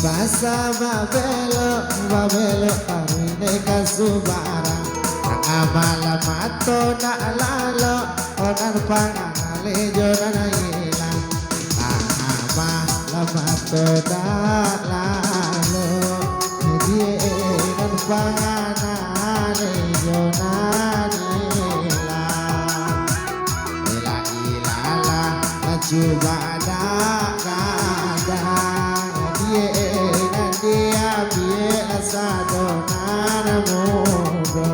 Basa babelo tarine kasubara amala mato na lalo onan pangale jorana ilang ama lamato na lalo die nan pangale jorana ilang ila ilala coba ada dia biasa donan mudo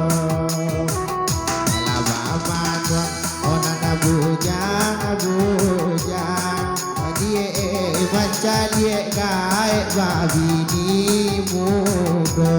lama don onan abujang dia baca dia gaib babi di mudo.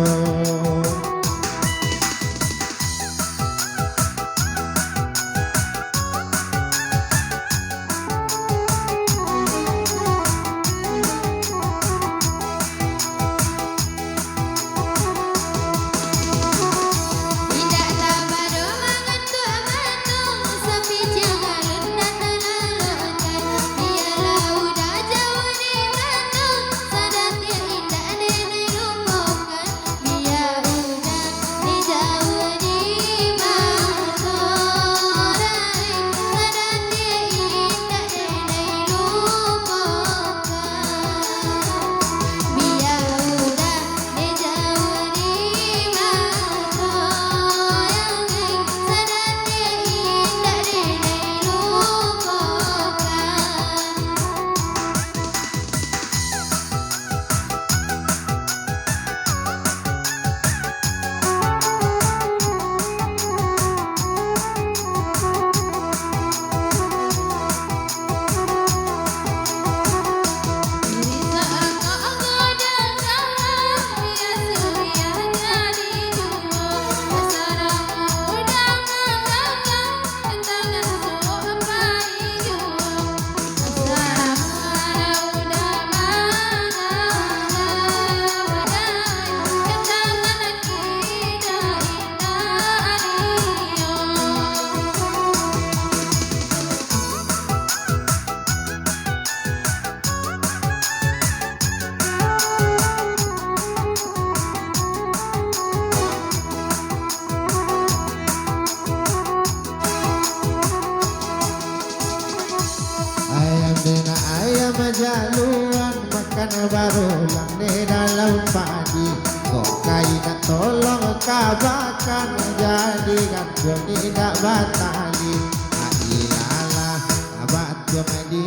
Ayam jaluan makan barulang di dalam padi kok kain tolong kabakan jadikan tidak batali ailalah abat jomadi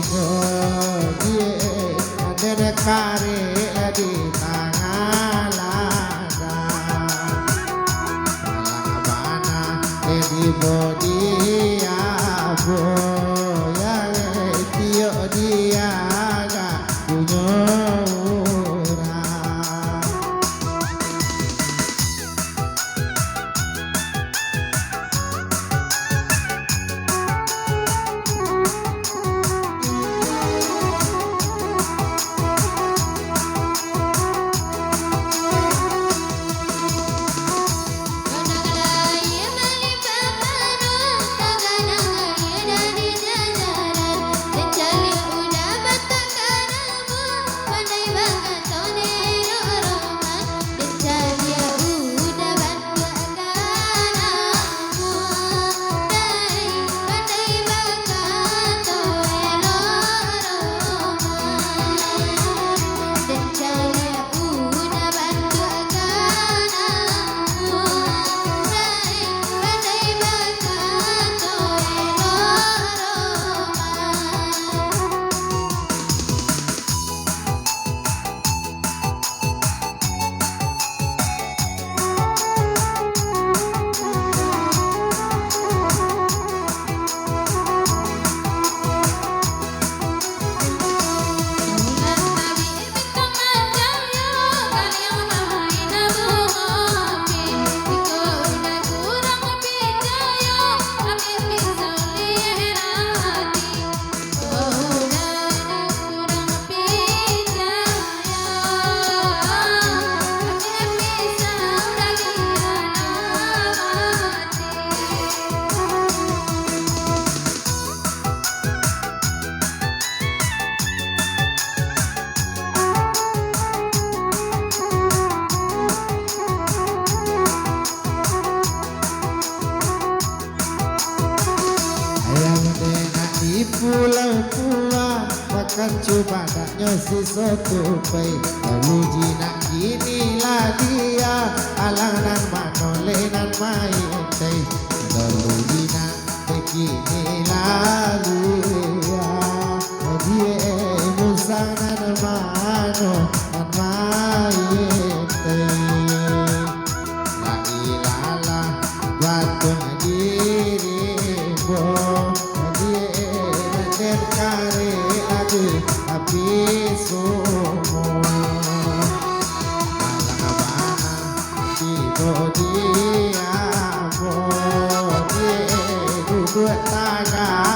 bodie ada kare di tangan lada bana di bodi abo dia agak punya orang di pulau tua makan coba daknya si soto pai lalu jinak gini lah dia alangan manolenan main teh lalu jinak begini lalu ya dia musangan mano nan main teh la ilaha batung diri bo dia kare ade api semua malang abana di dia bo dia duduk taga